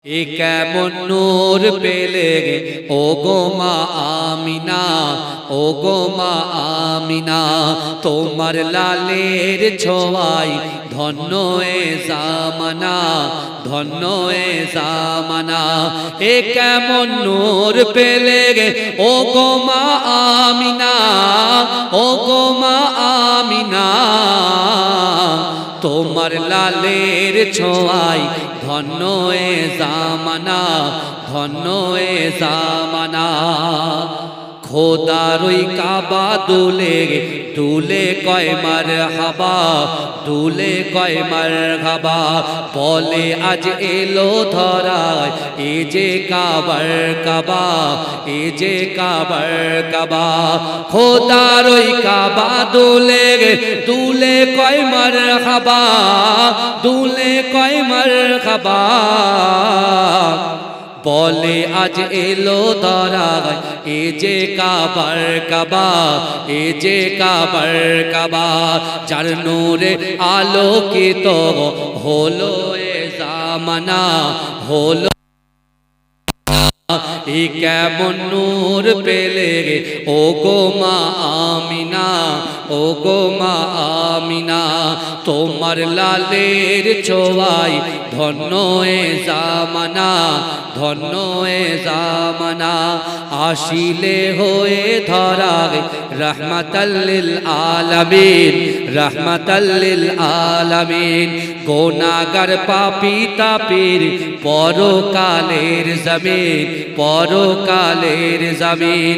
এ কেমন নূর পেলে ও গো মা আমিনা, ও গো মা আমিনা, তোমার লালের ছোঁয়ায় ধন্য এ জামানা, ধন্য এ জামানা। এ কেমন নূর পেলে ও গো মা আমিনা, ও গো মা আমিনা, তোমার লালের ছোঁয়ায় ধন্য এ জামানা, ধন্য এ জামানা। খোদার ওই কাবা দুলে দুলে কয় মারহাবা, দুলে কয় মারহাবা, বলে আজ এলো ধরায় এ যে কাবার কাবা, এ যে কাবার কাবা। খোদার ওই কাবা দুলে দুলে কয় মারহাবা, দুলে কয় মারহাবা, বলে আজ এলো ধরায় এ যে কাবার কাবা, এ যে কাবার কাবা। যার নূরে আলোকিত হলো এ জামানা, হলো এ কেমন নূর পেলে ও গো মা আমিনা, ও গো মা আমিনা, তোমার লালের ছোঁয়ায় ধন্য এ জামানা, ধন্য এ জামানা। আসিলে হয়ে ধরায় রহমাতাল লিল আলামিন, রহমাতাল লিল আলামিন। গুনাহগার পাপী তাপির পরকালের জমিন, পরকালের জমিন।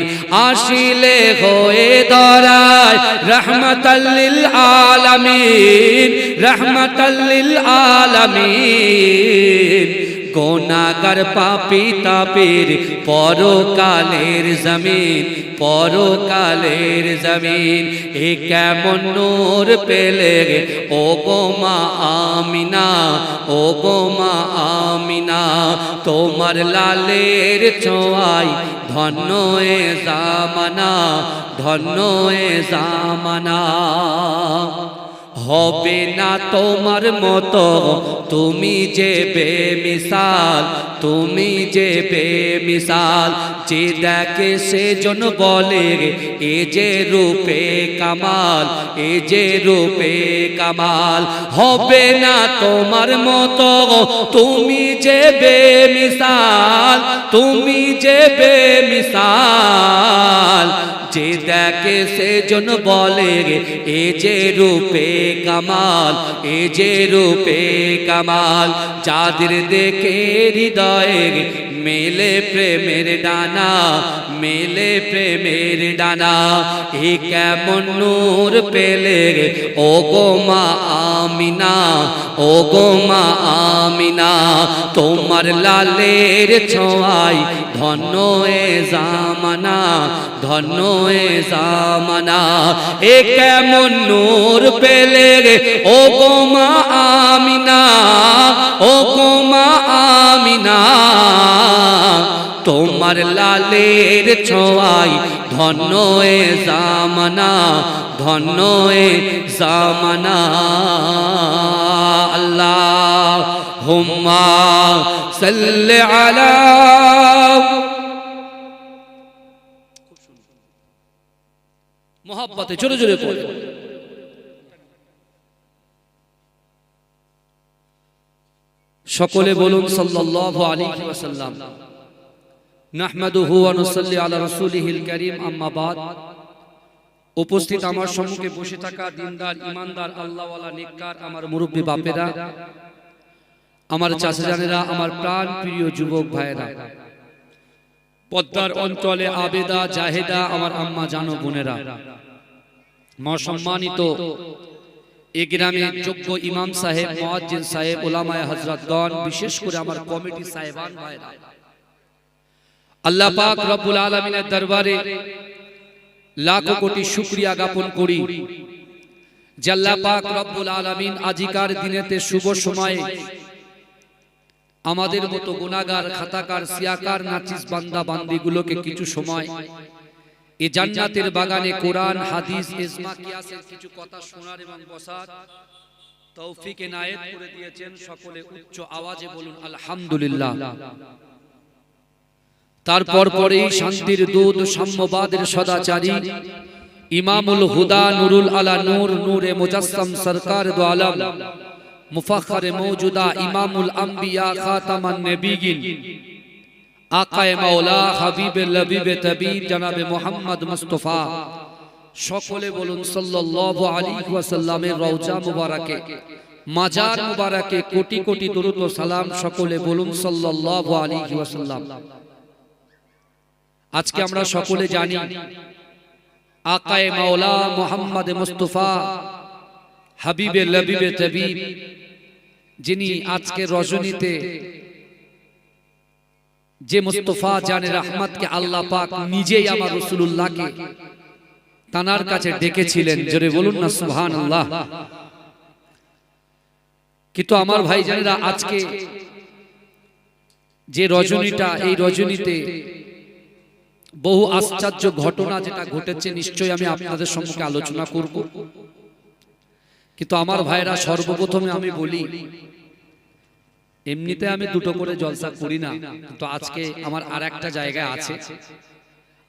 আসিলে হয়ে ধরায় রহমাতাল লিল আলামিন, রহমাতাল লিল আলামিন। গুনাহগার পাপী তাপির পরকালের জমিন, পরকালের জমিন। এ কেমন নূর পেলে ও গো মা আমিনা, ও গো মা আমিনা, তোমার লালের ছোঁয়ায় ধন্য এ জামানা, ধন্য এ জামানা। হবে না তোমার মতো তুমি যে বেমিসাল, তুমি যে বেমিসাল। যে দেখে সেজন বলে এ যে রূপে কামাল, এ যে রূপে কামাল। হবে না তোমার মতো তুমি যে বেমিসাল, তুমি যে বেমিসাল। যে দেখে সেজন বলে এ যে রূপে কামাল, এ যে রূপে কামাল। যাদের দেখে হৃদয়ে মেলে প্রেমের ডানা, মেলে প্রেমের ডানা। এ কেমন নূর পেলে ও গো মা আমিনা, ও গো মা আমিনা, তোমার লালের ছোঁয়ায় ধন্য এ জামানা, ধন্য এ জামানা। এ কেমন নূর পেলে ও গো মা আমিনা, ও গো মা আমিনা, তোমার লালের ছোঁয়ায় ধন্য এ জামানা, ধন্য এ জামানা। আল্লাহুম্মা সাল্লি আলা। মোহাব্বতে জোরে জোরে পড়ে। সকলে বলুন সাল্লাল্লাহু আলাইহি ওয়াসাল্লাম। নাহমাদুহু ওয়া নুসাল্লি আলা রাসূলিহিল কারীম, আম্মা বাদ। উপস্থিত আমার সম্মুখে বসে থাকা দিনদার ঈমানদার আল্লাহওয়ালা নেককার আমার মুরব্বি বাপেরা, আমার চাচা জানেরা, আমার প্রাণ প্রিয় যুবক ভাইয়েরা, পদ্মার অঞ্চলে আবেদা জাহেদা আমার আম্মা জানো বোনেরা, সম্মানিত এই গ্রামের যোগ্য ইমাম সাহেব, মুয়াজ্জিন সাহেব, উলামায়ে হযরতগণ, বিশেষ করে আমার কমিটি সাহেবান ভাইরা, আল্লাহ পাক রব্বুল আলামিনের দরবারে লাখো কোটি শুকরিয়া জ্ঞাপন করি যে আল্লাহ পাক রব্বুল আলামিন আজিকার দিনেতে শুভ সময়ে আমাদের মতো গুনাহগার, খাতাকার, সিয়াকার, নাচিস বান্দা বান্দিগুলোকে কিছু সময় এই জান্নাতের বাগানে কোরআন, হাদিস, ইজমা, কিয়াসের কিছু কথা শোনার এবং বসার তৌফিক এনায়েত করে দিয়েছেন। সকলে উচ্চ আওয়াজে বলুন আলহামদুলিল্লাহ। তারপর পরেই শান্তির দূত, সাম্যবাদের সদাচারী, ইমামুল হুদা, নুরুল আলা নূর, নূরে মুজাসসাম, সরকার দো আলম, মুফাখখারে মওজুদা, ইমামুল আম্বিয়া, খাতামান নবিয়িন, আকায়ে মাওলা, হাবিবে লবিবে তবীর, জনাবে মুহাম্মদ মুস্তাফা, সকলে বলুন সাল্লাল্লাহু আলাইহি ওয়াসাল্লামের রওজা মুবারাকে, মাজার মুবারাকে কোটি কোটি দরুদ ও সালাম। সকলে বলুন সাল্লাল্লাহু আলাইহি ওয়াসাল্লাম। আজকে আমরা সকলে জানি আকায়ে মাওলা মুহাম্মদ মুস্তাফা, হাবিবে লবিবে তবীর, যিনি আজকে রজনীতে যে মুস্তাফা জানে রহমতকে আল্লাহ পাক নিজেই আমার রাসূলুল্লাহকে তানার কাছে ডেকেছিলেন। জোরে বলুন না সুবহানাল্লাহ। কিন্তু আমার ভাইজানেরা, আজকে যে রজনীটা, এই রজনীতে বহু আশ্চর্য ঘটনা যেটা ঘটেছে, নিশ্চয়ই আমি আপনাদের সম্মুখে আলোচনা করব। কিন্তু আমার ভাইরা, সর্বপ্রথমে আমি বলি, এমনিতে আমি দুটো করে জলসা করি না, কিন্তু আজকে আমার আর একটা জায়গায় আছে।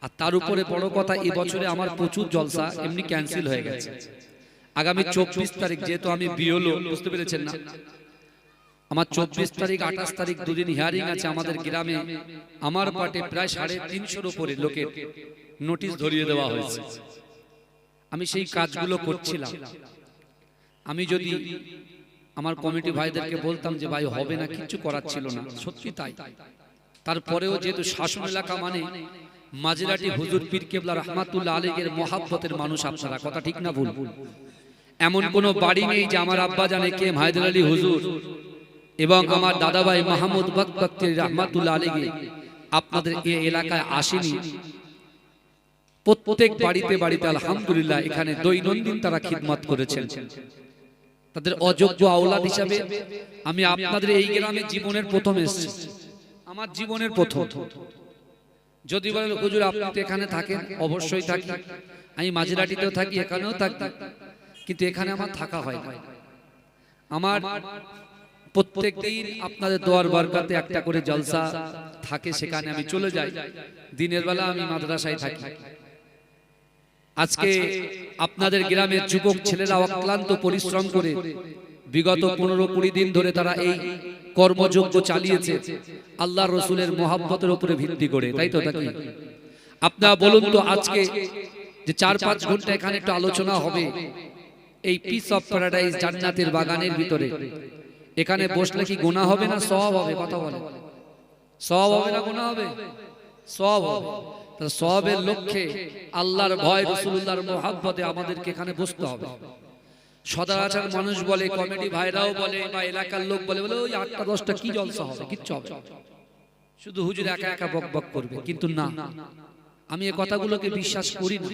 আর তার উপরে বড় কথা, এই বছরে আমার প্রচুর জলসা এমনি ক্যান্সেল হয়ে গেছে। আগামী 24 তারিখ, যেহেতু আমি বিয়লো, বুঝতে পেরেছেন না, আমার 24 তারিখ 28 তারিখ দুদিন হিয়ারিং আছে আমাদের গ্রামে। আমার পাটে প্রায় 350 উপরে লোকের নোটিশ ধরিয়ে দেওয়া হয়েছে। আমি সেই কাজগুলো করছিলাম। আমি যদি আমার কমিটি ভাইদেরকে বলতাম যে ভাই হবে না, কিছু করার ছিল না, সত্যি তাই। তারপরেও যেহেতু শাসন এলাকা মানে মাঝরাটি হুজুর পীর কেবলা রহমাতুল্লাহ আলাইহির মহাব্বতের মানুষ আপনারা, কথা ঠিক না ভুল? এমন কোন বাড়ি নেই যে আমার আব্বা জানে কে হায়দার আলী হুজুর এবং আমার দাদা ভাই মাহমুদ বক্তি রহমাতুল্লাহ আলাইহি আপনাদের এই এলাকায় আসেনি। প্রত্যেক বাড়িতে বাড়িতে আলহামদুলিল্লাহ এখানে দৈনন্দিন তারা খিদমত করেছেন। তাদের অযোগ্য আওলাদ হিসাবে আমি আপনাদের এই গ্রামে জীবনের প্রথম এসেছি, আমার জীবনের প্রথম। যদি বলেন হুজুর আপনি তো এখানে থাকেন, অবশ্যই থাকি, আমি মাঝরাটিতেও থাকি, এখানেও থাকি, কিন্তু এখানে আমার থাকা হয় না। আমার প্রত্যেক দিন আপনাদের দোয়ার বরকতে একটা করে জলসা থাকে, সেখানে আমি চলে যাই। দিনের বেলা আমি মাদ্রাসায় থাকি। আজকে আপনাদের গ্রামের যুবক ছেলেরা অক্লান্ত পরিশ্রম করে বিগত 15-20 দিন ধরে তারা এই কর্মযজ্ঞ চালিয়েছে আল্লাহর রাসূলের মহব্বতের উপরে ভিত্তি করে, তাই তো নাকি? আপনারা বলুন তো, আজকে যে 4-5 ঘন্টা এখানে একটু আলোচনা হবে এই পিস অফ প্যারাডাইস, জান্নাতের বাগানের ভিতরে, এখানে বসলে কি গুনাহ হবে না সওয়াব হবে? কথা বলে, সওয়াব হবে না গুনাহ হবে? সওয়াব হবে। তাহলে সওয়াবের লক্ষ্যে আল্লাহর ভয়, রাসূলুল্লাহর মহব্বতে আমাদেরকে এখানে বসতে হবে। সদাচার মানুষ বলে, কমিটি ভাইরাও বলে, বা এলাকার লোক বলে, ওই 8টা-10টা কি জলসা হবে, কিচ্ছু হবে, শুধু হুজুর একা একা বক বক করবে। কিন্তু না, আমি এই কথাগুলোকে বিশ্বাস করি না।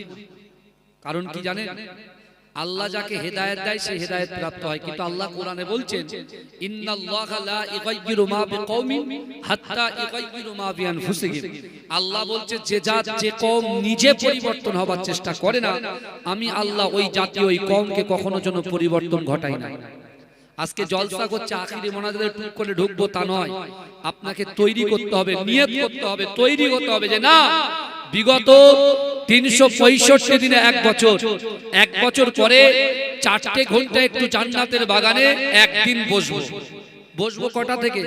কারণ কি জানেন, আল্লাহ যাকে হেদায়েত দেয় সে হেদায়েত প্রাপ্ত হয়। কিন্তু আল্লাহ কোরআনে বলছেন, ইন্নাল্লাহা লা ইগাইয়িরু মা বিকওমিন হাত্তা ইগাইয়িরু মা বিআনফুসিহিম। আল্লাহ বলছে, যে জাত, যে কওম নিজে পরিবর্তন হবার চেষ্টা করে না, আমি আল্লাহ ওই জাতি, ওই কওমকে কখনো যেন পরিবর্তন ঘটাই না। আজকে জলসা করছে, আখিরি মোনাজাতে টুক করে ঢুকবো তা নয়। আপনাকে তৈরি করতে হবে, নিয়ত করতে হবে, তৈরি হতে হবে যে না, বিগত 365 দিনে এক বছর পরে 4টে ঘন্টা একটু জান্নাতের বাগানে একদিন বসবো। বসবো কটা থেকে?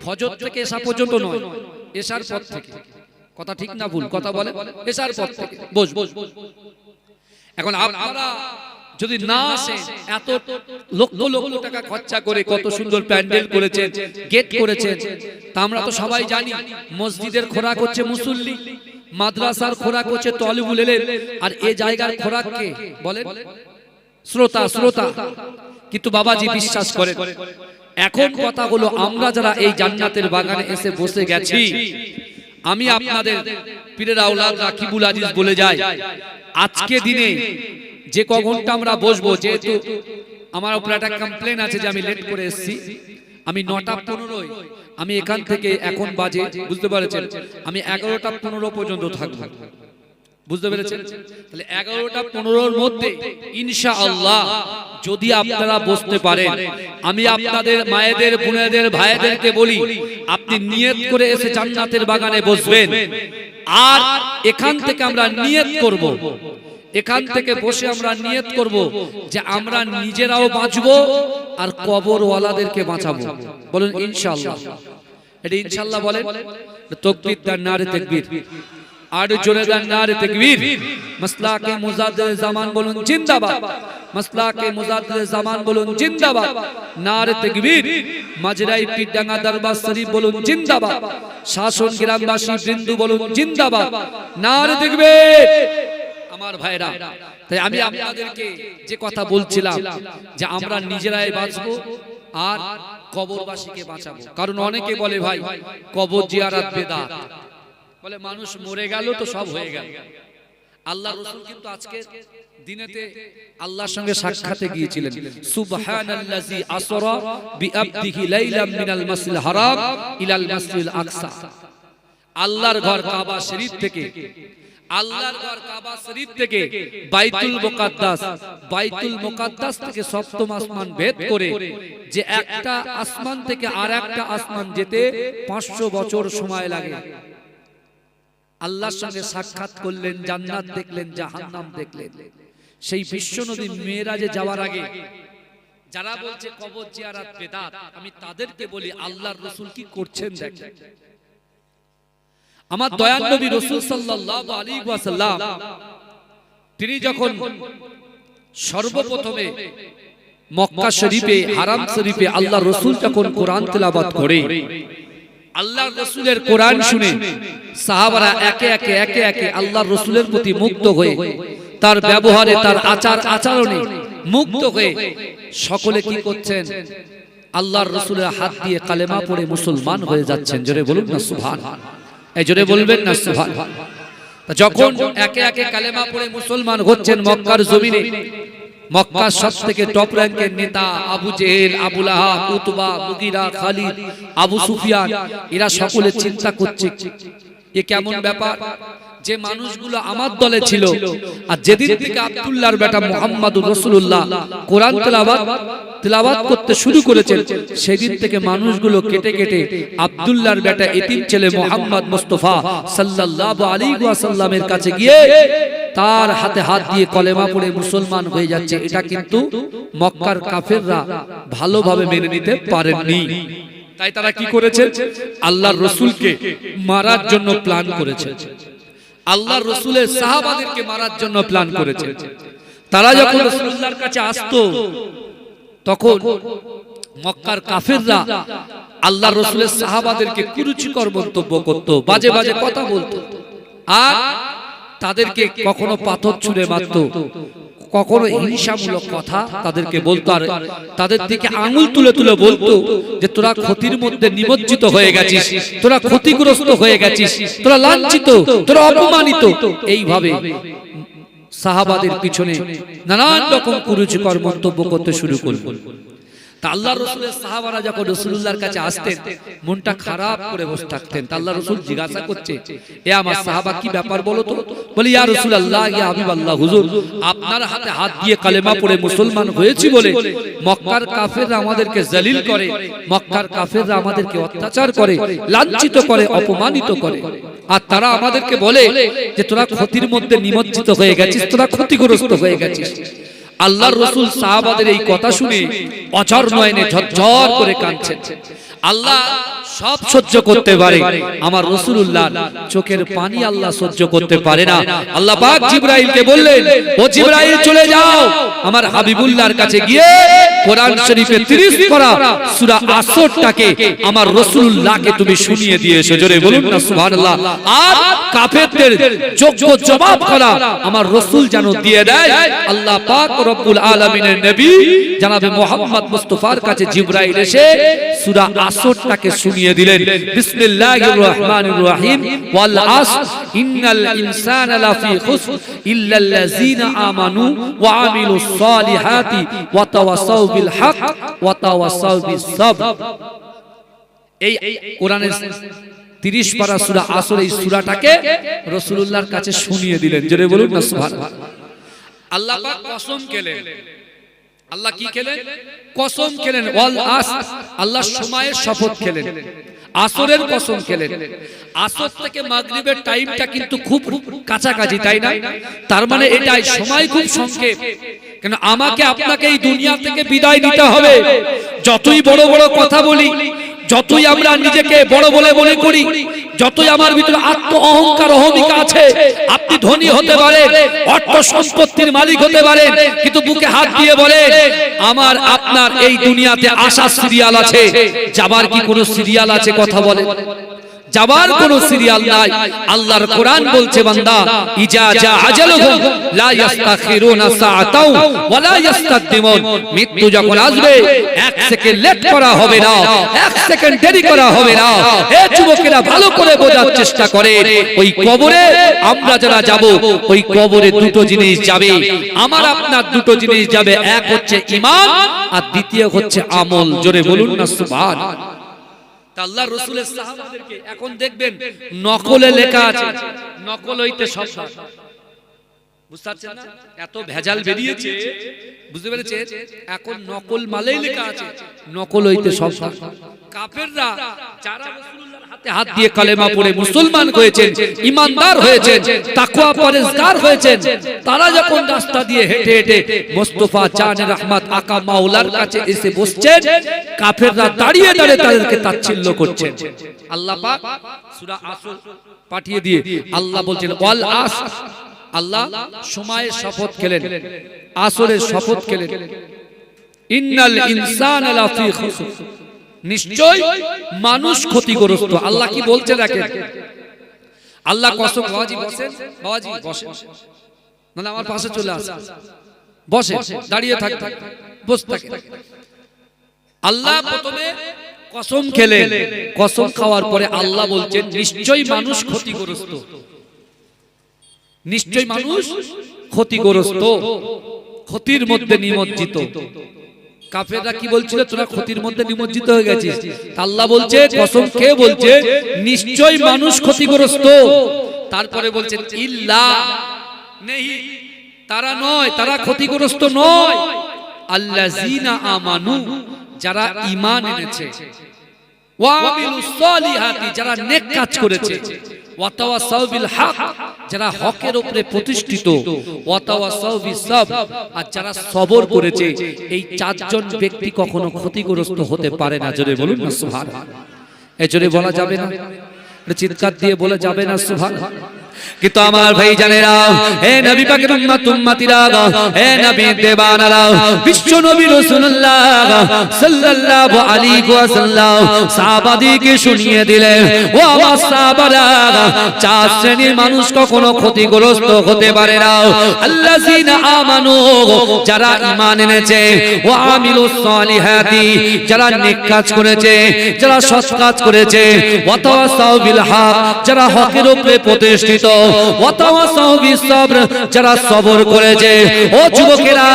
ফজর থেকে এশা পর্যন্ত নয়, এশার পর থেকে। কথা ঠিক না ভুল? কথা বলে, এশার পর থেকে বসবো। এখন আপনারা যদি না আসেন, এত লক্ষ লক্ষ টাকা খরচা করে কত সুন্দর প্যান্ডেল করেছেন, গেট করেছেন, তা আমরা তো সবাই জানি মসজিদের খোরাক হচ্ছে মুসল্লি, মাদ্রাসার খোরাক হচ্ছে তালিবুল ইলম, আর এই জায়গার খোরাক কে বলেন? শ্রোতা। কিন্তু বাবাজি বিশ্বাস করেন, এখন কথা হলো, আমরা যারা এই জান্নাতের বাগানে এসে বসে গেছি, আমি আপনাদের পীরের আওলাদ রাকিবুল আজিজ বলে যাই, আজকে দিনে যে ক ঘন্টা আমরা বসবো, যেহেতু আমার উপর একটা কমপ্লেন আছে যে আমি লেট করে এসেছি, আমি 9টা 15 আমি এখান থেকে এখন বাজে, বুঝতে পারছেন, আমি 11টা 15 পর্যন্ত থাকবো। বুঝতে পেরেছেন? তাহলে 11টা 15-র মধ্যে ইনশাআল্লাহ যদি আপনারা বসতে পারেন, আমি আপনাদের মায়েদের, বোনেদের, ভাইদেরকে বলি, আপনি নিয়ত করে এসে জান্নাতের বাগানে বসবেন। আর এখান থেকে আমরা নিয়ত করব, এখান থেকে বসে আমরা নিয়ত করব যে আমরা নিজেরাও বাঁচবো আর কবরওয়ালাদেরকে বাঁচাবো। বলুন ইনশাআল্লাহ। এটা ইনশাআল্লাহ বলেন। তাকবীর দেন, নারে তাকবীর। আর জোরে দেন নারে তাকবীর। মাসলাকে মুজাদ্দিদ জামান বলুন জিন্দাবাদ। মাসলাকে মুজাদ্দিদ জামান বলুন জিন্দাবাদ। নারে তাকবীর। মাজরাই পীরডাঙ্গা দরবার শরীফ বলুন জিন্দাবাদ। শাসন গ্রামবাসী বৃন্দ বলুন জিন্দাবাদ। নারে তাকবীর। আমার ভাইরা, তাই আমি আপনাদেরকে যে কথা বলছিলাম যে আমরা নিজেরাই বাঁচবো আর কবরবাসীকে বাঁচাবো। কারণ অনেকে বলে ভাই কবর জিয়ারত বেদাত, বলে মানুষ মরে গেল তো সব হয়ে গেল। আল্লাহর রাসূল কিন্তু আজকে দিনেতে আল্লাহর সঙ্গে সাক্ষাতে গিয়েছিলেন। সুবহানাল্লাযী আসরা বিআবদিহি লাইলাম মিনাল মাসজিদিল হারাম ইলাল মাসজিদিল আকসা। আল্লাহর ঘর কাবা শরীফ থেকে, আল্লাহর ঘর কাবা শরীফ থেকে বাইতুল মুকাদ্দাস, বাইতুল মুকাদ্দাস থেকে সপ্তম আসমান ভেদ করে যে একটা আসমান থেকে আরেকটা আসমান যেতে 500 বছর সময় লাগে। আল্লাহর সঙ্গে সাক্ষাৎ করলেন, জান্নাত দেখলেন, জাহান্নাম দেখলেন। সেই বিশ্বনবী মেরাজে যাওয়ার আগে যারা বলছে কবর জিয়ারত বেদাত, আমি তাদেরকে বলি আল্লাহর রাসূল কি করছেন দেখেন। আমার দয়াল নবী রাসূল সাল্লাল্লাহু আলাইহি ওয়াসাল্লাম তিনি যখন সর্বপ্রথমে মক্কা শরীফে, হারাম শরীফে আল্লাহর রাসূল যখন কোরআন তেলাওয়াত করে, আল্লাহর রাসূলের কোরআন শুনে সাহাবারা একে একে আল্লাহর রাসূলের প্রতি মুগ্ধ হয়ে, তার ব্যবহারে, তার আচার আচরণে মুগ্ধ হয়ে সকলে কি করছেন? আল্লাহর রাসূলের হাত দিয়ে কালেমা পড়ে মুসলমান হয়ে যাচ্ছেন। জোরে বলুন না সুবহানাল্লাহ। এই জোরে বলবেন না সুবহানাল্লাহ। যখন একে একে কালেমা পড়ে মুসলমান হচ্ছেন মক্কার জমিনে, মক্কার সবথেকে টপ র‍্যাঙ্কের নেতা আবু জেহেল, আবু লাহাব, উতবা, মুগীরা, খালিদ, আবু সুফিয়ান, এরা সকলে চিন্তা করছে এ কেমন ব্যাপার যে মানুষগুলো আমার দলে ছিল, আর যেদিন থেকে আব্দুল্লাহর বেটা মুহাম্মদুর রাসূলুল্লাহ কোরআন তেলাওয়াত করতে শুরু করেছেন, সেদিন থেকে মানুষগুলো কেটে কেটে আব্দুল্লাহর বেটা এতিম ছেলে মুহাম্মদ মুস্তাফা সাল্লাল্লাহু আলাইহি ওয়াসাল্লামের কাছে গিয়ে তার হাতে হাত দিয়ে কলেমা পড়ে মুসলমান হয়ে যাচ্ছে। এটা কিন্তু মক্কার কাফেররা ভালোভাবে মেনে নিতে পারেননি। তাই তারা কি করেছে? আল্লাহর রাসূলকে মারার জন্য প্ল্যান করেছে, আল্লাহর রাসূলের সাহাবাদেরকে মারার জন্য প্ল্যান করেছে। তারা যখন রাসূলুল্লাহর কাছে আসতো তখন মক্কার কাফেররা আল্লাহর রাসূলের সাহাবাদেরকে কুরুচিকর মন্তব্য করত, বাজে বাজে কথা বলতো, আর তাদেরকে কখনো পাথর ছুঁড়ে মারতো, কখনো হিংসামূলক কথা তাদেরকে বলতো, আর তাদের দিকে আঙুল তুলে তুলে বলতো যে তোরা ক্ষতির মধ্যে নিমজ্জিত হয়ে গেছিস, তোরা ক্ষতিগ্রস্ত হয়ে গেছিস, তোরা লাঞ্ছিত, তোরা অপমানিত। এইভাবে সাহাবাদের পিছনে নানান রকম কুরুচিকর মন্তব্য করতে শুরু করলো। তা আল্লাহর রাসূলের সাহাবারা যখন রাসূলুল্লাহর কাছে আসতেন মনটা খারাপ করে বসে থাকতেন। তা আল্লাহর রাসূল জিজ্ঞাসা করছে, এ আমার সাহাবা কি ব্যাপার বলো তো? বলি ইয়া রাসূলুল্লাহ, ইয়া হাবিবাল্লাহ, হুজুর আপনার হাতে হাত দিয়ে কালেমা পড়ে মুসলমান হয়েছি বলে মক্কার কাফেররা আমাদেরকে জলিল করে, মক্কার কাফেররা আমাদেরকে অত্যাচার করে, লাঞ্ছিত করে, অপমানিত করে, আর তারা আমাদেরকে বলে যে তোরা ক্ষতির মধ্যে নিমজ্জিত হয়ে গেছিস, তোরা ক্ষতিগ্রস্ত হয়ে গেছিস। আল্লাহর রাসূল সাহাবাদের এই কথা শুনে অঝর নয়নে ঝরঝর করে কাঁদছেন। আল্লাহ সব সহ্য করতে পারে, আমার রাসূলুল্লাহ চোখের পানি আল্লাহ সহ্য করতে পারে না। আল্লাহ পাক জিবরাইলকে বললেন, ও জিবরাইল চলে যাও আমার হাবিবুল্লাহর কাছে গিয়ে কোরআন শরীফে 30 পারা সূরা আসরটাকে আমার রাসূলুল্লাহকে তুমি শুনিয়ে দিয়ে এসো। জোরে বলুন না সুবহানাল্লাহ। আর কাফেরদের যোগ্য জবাব করা আমার রাসূল যেন দিয়ে দেয়। আল্লাহ পাক রব্বুল আলামিনের নবী জনাবে মুহাম্মদ মুস্তাফার কাছে জিবরাইল এসে সূরা আসরটাকে শুনিয়ে দিলেন। বিসমিল্লাহির রহমানির রহিম, ওয়াল আসর ইন্নাল ইনসানা লাফি খুসর ইল্লাল্লাযিনা আমানু ওয়া আমিলুস সালিহাতি ওয়া তাওয়াসাউ বিল হক ওয়া তাওয়াসাউ বিস সাবর। এই কোরআনের 30 পারা সূরা আসর, এই সূরাটাকে রাসূলুল্লাহর কাছে শুনিয়ে দিলেন। জোরে বলুন না সুবহানাল্লাহ। আল্লাহ পাক কসম খেলেন। আল্লাহ কি খেলেন? কসম খেলেন। ওয়াল আস, আল্লাহ সময়ের শপথ খেলেন, আসরের কসম খেলেন। আসর থেকে মাগরিবের টাইমটা কিন্তু খুব কাছাকাছি, তাই না? তার মানে এটাই সময় খুব সংক্ষেপ। কেন আমাকে আপনাকে এই দুনিয়া থেকে বিদায় নিতে হবে। যতই বড় বড় কথা বলি, যতই আমরা নিজেকে বড় বলে মনে করি, যতই আমার ভিতরে আত্ম অহংকার অহমিকা আছে, আপনি ধনী হতে পারেন, অর্থ সম্পত্তির মালিক হতে পারেন, কিন্তু বুকে হাত দিয়ে বলেন আমার আপনার এই দুনিয়াতে আসার সিরিয়াল আছে, যাবার কি কোনো সিরিয়াল আছে? কথা বলেন, যাবার কোনো সিরিয়াল নাই। আল্লাহর কোরআন বলছে বান্দা ইজা জা আজালুহুম লা ইস্তাখিরুনা সাআতাও ওয়া লা ইস্তাকদিমুন, মৃত্যু যখন আসবে 1 সেকেন্ড লেট করা হবে না, 1 সেকেন্ড দেরি করা হবে না। এ যুবকেরা ভালো করে বোঝার চেষ্টা করে, ওই কবরে আমরা যারা যাব, ওই কবরে দুটো জিনিস যাবে, আমার আপনার দুটো জিনিস যাবে। এক হচ্ছে ঈমান আর দ্বিতীয় হচ্ছে আমল। জোরে বলুন না সুবহানাল্লাহ। আল্লাহ রাসূলের সাহাবাদেরকে এখন দেখবেন নকলে লেখা আছে, নকল হইতে সব। বুঝতে পারছেন না? এত ভেজাল বেরিয়েছে, বুঝতে পেরেছেন? এখন নকল মালেই লেখা আছে নকল হইতে সব। কাফেররা যারা রাসূলুল্লাহর হাতে হাত দিয়ে কালেমা পড়ে মুসলমান হয়েছেন, ঈমানদার হয়েছেন, তাকওয়া পরহেজগার হয়েছেন, তারা যখন রাস্তা দিয়ে হেঁটে হেঁটে মুস্তাফা জানে রহমত আকা মাওলার কাছে এসে বসছেন, কাফেররা দাঁড়িয়ে দাঁড়িয়ে তাদেরকে তাচ্ছিল্য করছেন। আল্লাহ পাক সূরা আসর পাঠিয়ে দিয়ে আল্লাহ বলছেন ওয়াল আস, আল্লাহ সময়ের শপথ খেলেন, আসরের শপথ খেলেন। ইন্নাল ইনসানা লাফি খুসর, নিশ্চয় মানুষ ক্ষতিগ্রস্ত। আল্লাহ কি বলছে দেখেন, আল্লাহ কসম। বাবাজি বসেন, বাবাজি বসেন, মানে আমার পাশে চলে আসেন, বসে, দাঁড়িয়ে থাকতে, বসে থাকে। আল্লাহ প্রথমে কসম খেলেন, কসম খাওয়ার পরে আল্লাহ বলছেন নিশ্চয় মানুষ ক্ষতিগ্রস্ত, নিশ্চয় মানুষ ক্ষতিগ্রস্ত, ক্ষতির মধ্যে নিমজ্জিত। কাফেররা কি বলছিল? তোরা ক্ষতির মধ্যে নিমজ্জিত হয়ে গেছিস। আল্লাহ বলছে, কসম খেয়ে বলছে নিশ্চয় মানুষ ক্ষতিগ্রস্ত। তারপরে বলছেন ইল্লা নেহি, তারা নয়, তারা ক্ষতিগ্রস্ত নয়। আল্লাযিনা আমানু, যারা ঈমান এনেছে, ওয়া আমিলুস সলিহাতি, যারা নেক কাজ করেছে, ওয়া তাওয়াসাউ বিল হক, যারা হকের উপরে প্রতিষ্ঠিত, ওয়া তাওয়াসাউ বিস সাবর, আর যারা সবর করেছে। এই চারজন ব্যক্তি কখনো ক্ষতিগ্রস্ত হতে পারে না। জোরে বলুন না সুবহানাল্লাহ। এই জোরে বলা যাবে না, চিৎকার দিয়ে বলা যাবে না সুবহানাল্লাহ। কিন্তু আমার ভাই জানেরা, হে নবী পাকের উম্মত উম্মতিরা, হে নবী দেবানারা, বিশ্ব নবী রাসূলুল্লাহ সাল্লাল্লাহু আলাইহি ওয়াসাল্লাম সাহাবাদিকে শুনিয়ে দিলেন, ও আমার সাহাবারা, চার শ্রেণীর মানুষ কখনো ক্ষতিগ্রস্ত হতে পারে না। আল্লাযিনা আমানু, যারা ঈমান এনেছে, ওয়া আমিলুস সলিহাতি, যারা নেক কাজ করেছে, যারা সৎ কাজ করেছে, ওয়া তাওয়াসাউ বিল হক, যারা হকের উপরে প্রতিষ্ঠিত, ওয়া তাওয়াসাউ বিস সাবর, যারা সবর করেছে। ও যুবকেরা,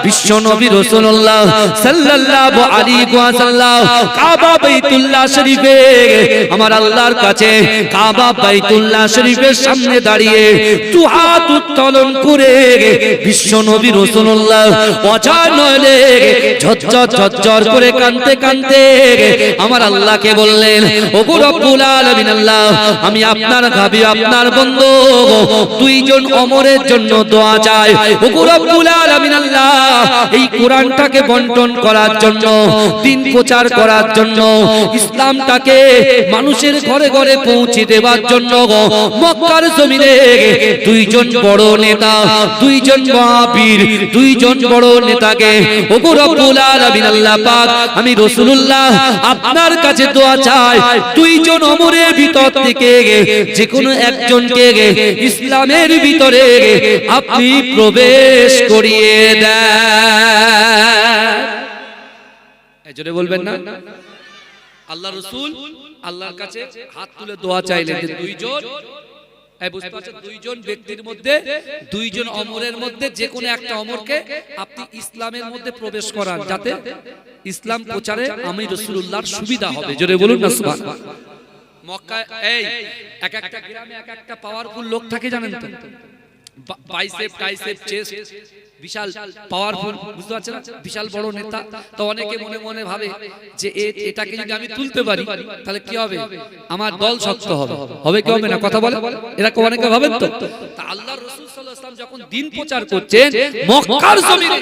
বিশ্ব নবী রাসূলুল্লাহ সাল্লাল্লাহু আলাইহি ওয়াসাল্লাম কাবা বাইতুল্লাহ শরীফে, আমার আল্লাহর কাছে কাবা বাইতুল্লাহ শরীফের সামনে দাঁড়িয়ে দু হাত উত্তোলন করে বিশ্ব নবী রাসূলুল্লাহ অঝর নয়নে ঝরঝর ঝরঝর করে কাঁদতে কাঁদতে আমার আল্লাহকে বললেন, ওগো রব্বুল আলামিন আল্লাহ, আমি আপনার গাবি, আপনার বন্ধু, দুইজন ওমরের জন্য দোয়া চাই। ওগো রব্বুল আলামিন আল্লাহ, এই কোরআনটাকে বন্টন করার জন্য, দিন প্রচার করার জন্য, ইসলামটাকে মানুষের ঘরে ঘরে পৌঁছে দেওয়ার জন্য মক্কার জমিনে দুইজন বড় নেতা, দুইজন মহাবীর, দুইজন বড় নেতাকে, ওগো রব্বুল আলামিন আল্লাহ পাক, আমি রাসূলুল্লাহ আপনার কাছে দোয়া চাই, দুইজন ওমরের ভিতর থেকে যে কোনো একজনকে ইসলামের ভিতরে আপনি প্রবেশ করিয়ে দেন। এজন্য বলবেন না, আল্লাহ রাসূল আল্লাহর কাছে হাত তুলে দোয়া চাইলেন যে দুইজন, বুঝতে পারছেন, দুইজন ব্যক্তির মধ্যে, দুইজন ওমরের মধ্যে যে কোনো একটা ওমরকে আপনি ইসলামের মধ্যে প্রবেশ করান, যাতে ইসলাম প্রচারে আমি রাসূলুল্লাহর সুবিধা হবে। জোরে বলুন না সুবহানাল্লাহ। মক্কা এই এক একটা গ্রামে এক একটা পাওয়ারফুল লোক থাকে জানেন তো, বাইসেপ টাইসেপ চেস্ট বিশাল পাওয়ারফুল, বুঝতে পারছেন না, বিশাল বড় নেতা। তো অনেকে মনে মনে ভাবে যে এটাকে যদি আমি তুলতে পারি তাহলে কি হবে, আমার দল শক্ত হবে, হবে কি হবে না, কথা বলে এরকম অনেকে ভাবেন। তো আল্লাহর রাসূল সাল্লাল্লাহু আলাইহি ওয়াসাল্লাম যখন দিন প্রচার করছেন মক্কার জমিনে,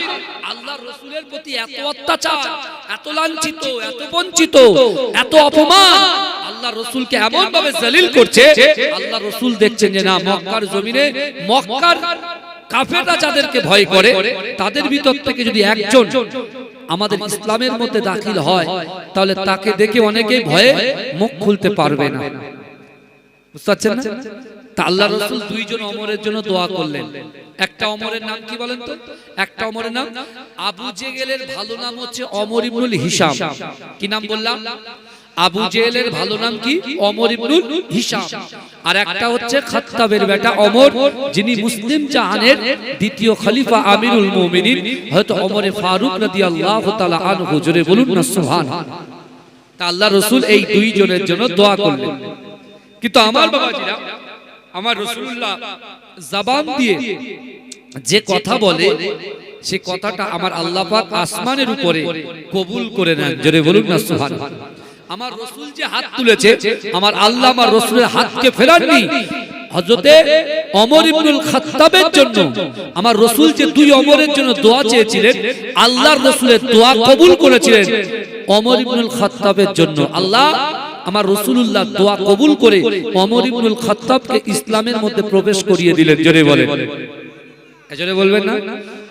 আল্লাহর রাসূলের প্রতি এত অত্যাচার, এত লাঞ্ছিত, এত বঞ্চিত, এত অপমান, আল্লাহর রাসূলকে এমন ভাবে জলিল করছে, আল্লাহর রাসূল দেখছেন যে না, মক্কার জমিনে মক্কার কাফেররা যাদেরকে ভয় করে তাদের ভিতর থেকে যদি একজন আমাদের ইসলামের মধ্যে দাখিল হয় তাহলে তাকে দেখে অনেকেই ভয়ে মুখ খুলতে পারবে না, বুঝতে পারছেন না। তা আল্লাহর রাসূল দুইজন ওমরের জন্য দোয়া করলেন। একটা ওমরের নাম কি বলেন তো? একটা ওমরের নাম আবু জেহেলের ভালো নাম হচ্ছে ওমর ইবনুল হিশাম। কি নাম বললাম? আবু জেহেলের ভালো নাম কি? ওমর ইবনুল হিশাম। আর একটা হচ্ছে খাত্তাবের বেটা ওমর, যিনি মুসলিম জাহানের দ্বিতীয় খলিফা আমিরুল মুমিনিন হযরত ওমর ফারুক রাদিয়াল্লাহু তাআলা আনহু। জোরে বলুন না সুবহানাল্লাহ। তা আল্লাহর রাসূল এই দুইজনের জন্য দোয়া করলেন। কিন্তু আমার বাবাজিরা, আমার রাসূলুল্লাহ জবান দিয়ে যে কথা বলে সে কথাটা আমার আল্লাহ পাক আসমানের উপরে কবুল করে নেন। জোরে বলুন না সুবহানাল্লাহ। আমার রাসূল যে হাত তুলেছে, আমার আল্লাহ আমার রাসূলের হাতকে ফেরাননি। হযরতে ওমর ইবনুল খাত্তাবের জন্য আমার রাসূল যে দুই ওমরের জন্য দোয়া চেয়েছিলেন, আল্লাহর রাসূলের দোয়া কবুল করেছিলেন ওমর ইবনুল খাত্তাবের জন্য। আল্লাহ আমার রাসূলুল্লাহ দোয়া কবুল করে ওমর ইবনুল খাত্তাবকে ইসলামের মধ্যে প্রবেশ করিয়ে দিলেন। জোরে বলেন, জোরে বলবেন না।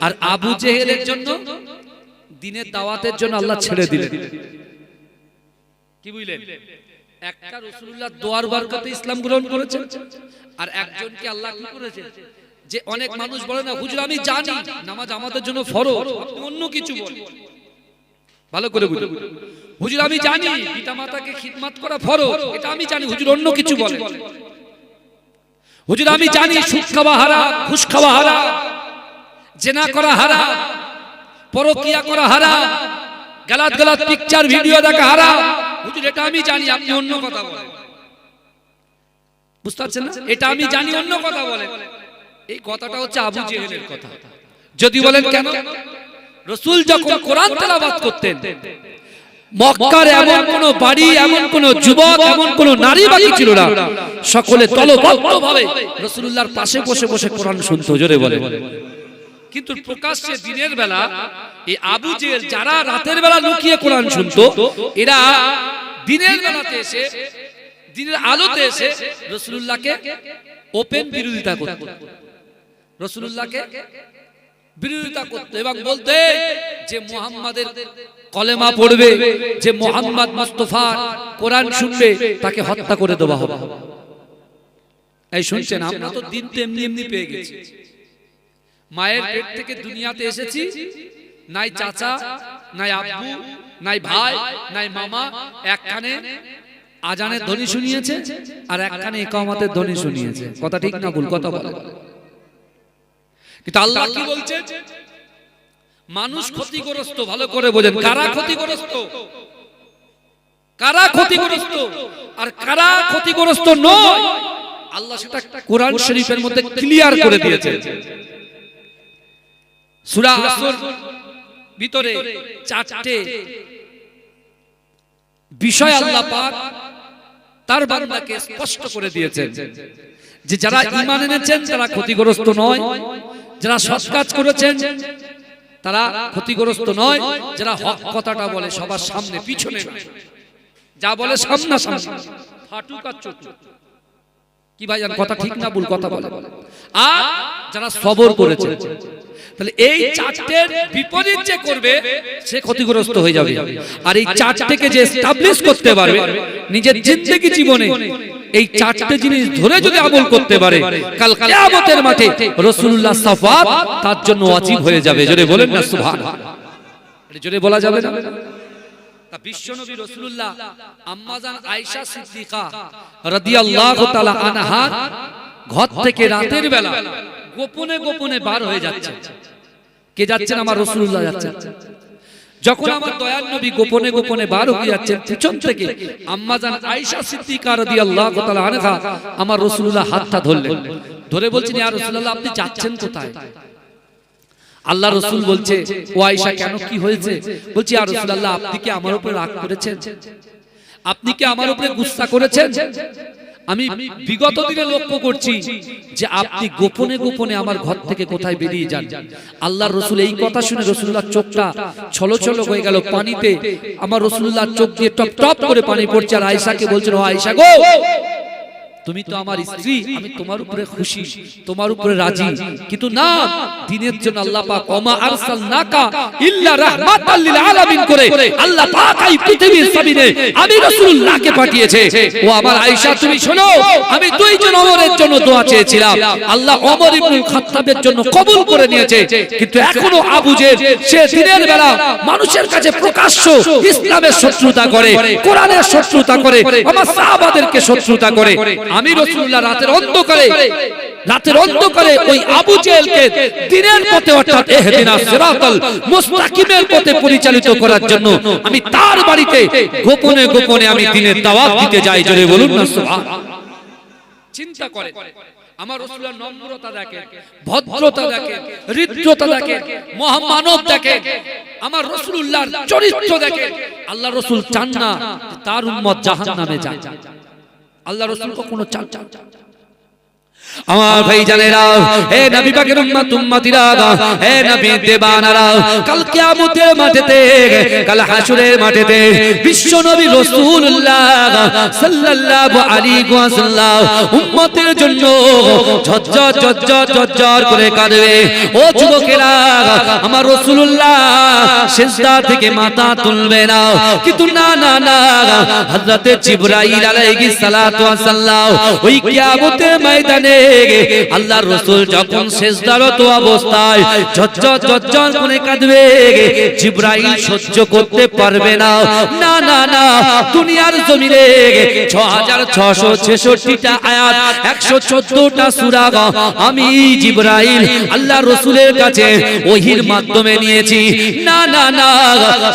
আর আবু জেহেলের জন্য দ্বীনের দাওয়াতের জন্য আল্লাহ ছেড়ে দিলেন। কি বুঝলেন? একটা রাসূলুল্লাহ দোয়ার বরকতে ইসলাম গ্রহণ করেছে, আর একজনকে আল্লাহ কি করেছে, যে অনেক মানুষ বলে না হুজুর আমি জানি নামাজ আমাদের জন্য ফরজ, আপনি অন্য কিছু বলেন। ভালো করে বুঝুন, হুজুর আমি জানি পিতামাতাকে খিদমত করা ফরজ, এটা আমি জানি, হুজুর অন্য কিছু বলেন। হুজুর আমি জানি সুদ খাওয়া হারাম, ঘুষ খাওয়া হারাম, জিনা করা হারাম, পরকিয়া করা হারাম, গালাত গালাত পিকচার ভিডিও দেখা হারাম, হুজুর এটা আমি জানি, আপনি অন্য কথা বলেন। বুঝতে পারছেন না? এটা আমি জানি, অন্য কথা বলেন। এই কথাটা হচ্ছে আবু জেহেলের কথা। যদি বলেন কেন? রাসূল যখন কোরআন তেলাওয়াত করতেন, মক্কার এমন কোন বাড়ি, এমন কোন যুবক, এমন কোন নারী বাকি ছিল না, সকলে দলবদ্ধভাবে রাসূলুল্লাহর পাশে বসে বসে কোরআন শুনতো। জোরে বলে। কিন্তু প্রকাশ্যে দিনের বেলা এই আবু জেহেল যারা রাতের বেলা লুকিয়ে কোরআন শুনতো, এরা দিনের বেলাতে এসে, দিনের আলোতে এসে রাসূলুল্লাহকে ওপেন বিরোধিতা করত, রাসূলুল্লাহকে বিরোধিতা করত এবং বলতে যে মুহাম্মাদের কলেমা পড়বে, যে মুহাম্মদ মুস্তাফা কোরআন শুনবে, তাকে হত্যা করে দেওয়া হবে। এই শুনছেন, আমরা তো দিন তো এমনি এমনি পেয়ে গেছি। মায়ের পেট থেকে দুনিয়াতে এসেছি, নাই চাচা, নাই আব্বু, নাই ভাই, নাই মামা, এক কানে আজানের ধ্বনি শুনিয়েছে আর এক কানে ইকামতের ধ্বনি শুনিয়েছে। কথা ঠিক না ভুল? কথা বলে। কিন্তু আল্লাহ কি বলছে? মানুষ ক্ষতিগ্রস্ত। ভালো করে বোঝেন, কারা ক্ষতিগ্রস্ত, কারা ক্ষতিগ্রস্ত আর কারা ক্ষতিগ্রস্ত নয়, আল্লাহ সেটা কোরআন শরীফের মধ্যে ক্লিয়ার করে দিয়েছে। সূরা আসর ভিতরে চারটে বিষয় আল্লাহ পাক তার বান্দাকে স্পষ্ট করে দিয়েছেন যে যারা ঈমান এনেছেন তারা ক্ষতিগ্রস্ত নয়, যারা সৎ কাজ করেছেন তারা ক্ষতিগ্রস্ত নয়, যারা হক কথাটা বলে সবার সামনে, পিছনে না, যা বলে সামনা সামনে, ফাটুক আর চতুক। কি ভাইজান, কথা ঠিক না ভুল? কথা বলে। আর যারা সবর করেছে, তাহলে এই চারটের বিপরীত যে করবে সে ক্ষতিগ্রস্ত হয়ে যাবে। আর এই চারটেকে যে এস্টাবলিশ করতে পারবে নিজের জিন্দেগি জীবনে, এই চারটে জিনিস ধরে যদি আমল করতে পারে, কাল কিয়ামতের মাঠে রাসূলুল্লাহ শাফাত তার জন্য ওয়াজিব হয়ে যাবে। জোরে বলেন না সুবহানাল্লাহ। জোরে বলা যাবে না? তা বিশ্বনবী রাসূলুল্লাহ আম্মা জান আয়েশা সিদ্দিকা রাদিয়াল্লাহু তাআলা আনহা ঘর থেকে রাতের বেলা গোপনে গোপনে বার হয়ে যাচ্ছে। কে যাচ্ছেন? আমার রাসূলুল্লাহ যাচ্ছেন। যখন আমার দয়ার নবী গোপনে গোপনে বার হয়ে যাচ্ছেন, পিছন থেকে আম্মাজান আয়েশা সিদ্দিকা রাদিয়াল্লাহু তাআলা আনহা আমার রাসূলুল্লাহ হাতটা ধরলেন, ধরে বলছেন, ইয়া রাসূলুল্লাহ আপনি যাচ্ছেন কোথায়? আল্লাহ রাসূল বলছে, ও আয়েশা কেন, কি হয়েছে? বলছি, ইয়া রাসূলুল্লাহ আপনি কি আমার উপরে রাগ করেছেন? আপনি কি আমার উপরে গুসা করেছেন? আমি বিগত দিনে লক্ষ্য করছি যে আপনি গোপনে গোপনে আমার ঘর থেকে কোথায় বেরিয়ে যান। আল্লাহর রাসূল এই কথা শুনে রাসূলুল্লাহর চোখটা ছলছল হয়ে গেল পানিতে। আমার রাসূলুল্লাহর চোখ দিয়ে টপ টপ করে পানি পড়ছে। আর আয়েশাকে বলছেন, ও আয়েশা গো, তুমি তো আমার স্ত্রী, আমি তোমার উপরে খুশি, তোমার উপরে রাজি, কিন্তু না, দ্বীনের জন্য আল্লাহ পাক ওমা আরসালনাকা ইল্লা রাহমাতাল লিল আলামিন করে আল্লাহ পাক এই পৃথিবীর জমিনে আমি রাসূলুল্লাহকে পাঠিয়েছে। ও আমার আয়েশা তুমি শোনো, আমি দুইজন ওমরের জন্য দোয়া চেয়েছিলাম, আল্লাহ ওমর ইবনুল খাত্তাবের জন্য কবুল করে নিয়েছে, কিন্তু এখনো আবু জেহেল সে দিনের বেলা মানুষের কাছে প্রকাশ্য ইসলামের শত্রুতা করে, কোরআনের শত্রুতা করে, আমার সাহাবাদেরকে শত্রুতা করে। আমি রাসূলুল্লাহ রাতের অন্ধকারে ওই আবু জেহেলকে দ্বীনের পথে অর্থাৎ ইহদিনাস সিরাতাল মুস্তাকিমের পথে পরিচালিত করার জন্য আমি তার বাড়িতে গোপনে গোপনে আমি দ্বীনের দাওয়াত দিতে যাই। জোরে বলুন না সুবহানাল্লাহ। চিন্তা করে আমার রাসূলুল্লাহ নম্রতা দেখেন, ভদ্রতা দেখেন, হৃদ্যতা দেখেন, মহামানব দেখেন, আমার রাসূলুল্লাহর চরিত্র দেখেন। আল্লাহ রাসূল চান না তার উম্মত জাহান্নামে যায়। আল্লাহ রাসূল কখনো চান আমার ভাইজানেরা, হে নবী পাকের উম্মত উম্মতিরা, হে নবী দেবানারা, কাল কিয়ামতের মাঠেতে, কাল হাসরের মাঠেতে বিশ্ব নবী রাসূলুল্লাহ সাল্লাল্লাহু আলাইহি ওয়াসাল্লাম উম্মতের জন্য ঝরঝর ঝরঝর ঝরঝর করে কাঁদবে। ও যুবকেরা, আমার রাসূলুল্লাহ সিজদা থেকে মাথা তুলবে না, কিন্তু না না না, হযরতে জিবরাইল আলাইহিস সালাতু ওয়াস সালাম ওই কিয়ামতের ময়দানে আল্লাহর রাসূল যখন সিজদারত অবস্থায় ঝরঝর ঝরঝর করে কাঁদবে, জিবরাইল সহ্য করতে পারবে না। না না না, দুনিয়ার জমিনে 6666টা আয়াত, 114টা সূরা আমি জিবরাইল আল্লাহর রাসূলের কাছে ওহীর মাধ্যমে নিয়েছি। না না না,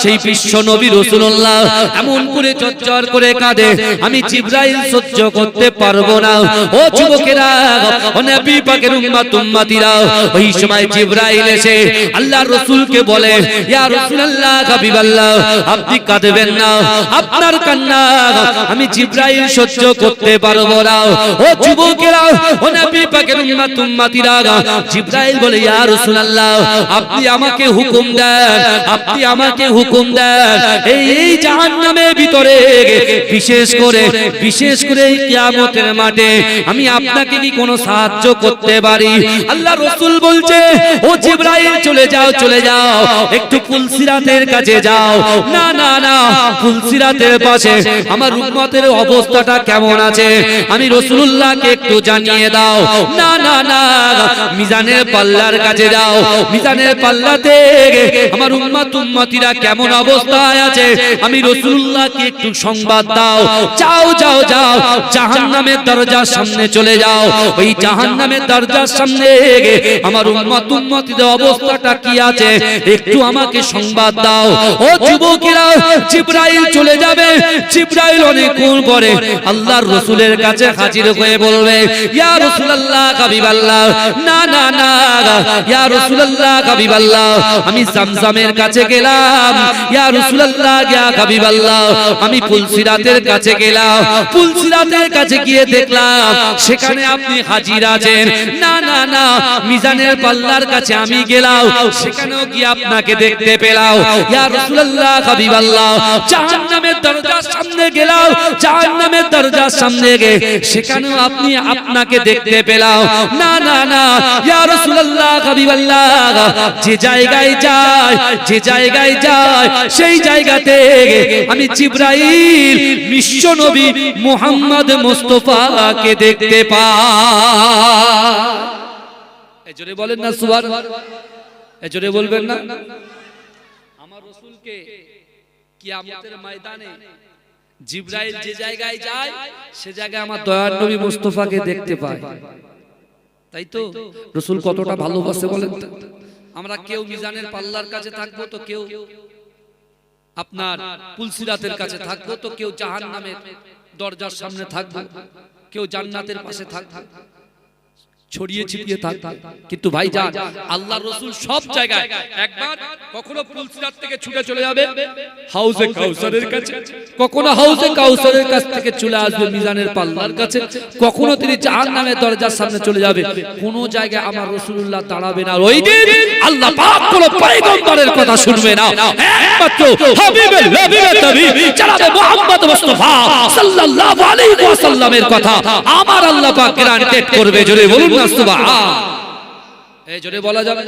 সেই বিশ্ব নবী রাসূলুল্লাহ এমন করে ঝরঝর করে কাঁদে, আমি জিবরাইল সহ্য করতে পারবো না। ও যুবকেরা, ও নবী পাকের উম্মত উম্মতিরা, ওই সময় জিবরাইল এসে আল্লাহর রাসূলকে বলে, ইয়া রাসূলুল্লাহ, হাবিবাল্লাহ, আপনি কাঁদবেন না, আপনার কান্না আমি জিবরাইল সহ্য করতে পারবো না। ও যুবকেরা, ও নবী পাকের উম্মত উম্মতিরা, জিবরাইল বলে, ইয়া রাসূলুল্লাহ, আপনি আমাকে হুকুম দেন, আপনি আমাকে হুকুম দেন, এই জাহান্নামের ভিতরে বিশেষ করে এই কিয়ামতের মাঠে আমি আপনাকে কি কোনো সাহায্য করতে পারি? আল্লাহ রাসূল বলছে, ও জিবরাইল, চলে যাও, চলে যাও, একটু ফুলসিরাতের কাছে যাও। না না না, ফুলসিরাতের পাশে আমার উম্মতের অবস্থাটা কেমন আছে আমি রাসূলুল্লাহকে একটু জানিয়ে দাও। না না না, মিজানের পাল্লার কাছে যাও, মিজানের পাল্লাতে আমার উম্মত উম্মতিরা কেমন অবস্থায় আছে আমি রাসূলুল্লাহকে একটু সংবাদ দাও। যাও যাও যাও, জাহান্নামের দরজার সামনে চলে যাও, ওই জাহান্নামের দরজার সামনে আমার উম্মত উম্মতিদের অবস্থাটা কি আছে একটু আমাকে সংবাদ দাও। ও যুবকেরা, জিবরাইল চলে যাবে। জিবরাইল অনেকক্ষণ পরে আল্লাহর রাসূলের কাছে হাজির হয়ে বলবে, ইয়া রাসূলুল্লাহ, হাবিবাল্লাহ, না না না, ইয়া রাসূলুল্লাহ, হাবিবাল্লাহ, আমি জামজামের কাছে গেলাম। ইয়া রাসূলুল্লাহ, ইয়া হাবিবাল্লাহ, আমি ফুলসিরাতের কাছে গেলাম। ফুলসিরাতের কাছে গিয়ে দেখলাম সেখানে আপনি হাজির আছেন। না না না, মিজানের পাল্লার কাছে আমি গেলাম, সেখানেও কি আপনাকে দেখতে পেলাম। ইয়া রাসূলুল্লাহ, হাবিবাল্লাহ, জাহান্নামের দরজার সামনে গেলাম, জাহান্নামের দরজার সামনে গিয়ে সেখানেও আপনাকে দেখতে পেলাম। না না না, ইয়া রাসূলুল্লাহ, হাবিবাল্লাহ, যে জায়গায় যায়, যে জায়গায় যায় সেই জায়গাতে আমি জিবরাইল বিশ্ব নবী মুহাম্মদ মুস্তাফাকে দেখতে পাই। জোরে বলেন না সুবহানাল্লাহ, জোরে বলবেন না। আমার রাসূলকে কিয়ামতের ময়দানে জিবরাইল যে জায়গায় যায় সে জায়গায় আমার দয়ার নবী মুস্তাফাকে দেখতে পায়। তাই তো রাসূল কতটা ভালোবাসে বলেন তো। আমরা কেউ মিজানের পাল্লার কাছে থাকবো তো কেউ আপনার পুলসিরাতের কাছে থাকবো, তো কেউ জাহান্নামের দরজার সামনে থাকবো, কেউ জান্নাতের পাশে থাকবো, ছড়িয়ে ছিটিয়ে থাকবে। কিন্তু ভাইজান আল্লাহর রাসূল সব জায়গায়, একবার কখনো পুলসিরাত থেকে ছুটে চলে যাবে হাউজে কাউসারের কাছে, কখনো হাউজে কাউসারের কাছ থেকে চলে আসবে মিজানের পাল্লার কাছে, কখনো তিনি জাহান্নামের দরজার সামনে চলে যাবে। কোন জায়গায় আমার রাসূলুল্লাহ দাঁড়াবে না। ওই দিন আল্লাহ পাক কোন পয়গম্বরের কথা শুনবে না, একমাত্র হাবিবে নবীবে নবী জনাবে মুহাম্মদ মুস্তাফা সাল্লাল্লাহু আলাইহি ওয়াসাল্লামের কথা আমার আল্লাহ পাক গ্যারান্টেড করবে। জোরে বলুন না সুবহান। এই জোরে বলা যাবে।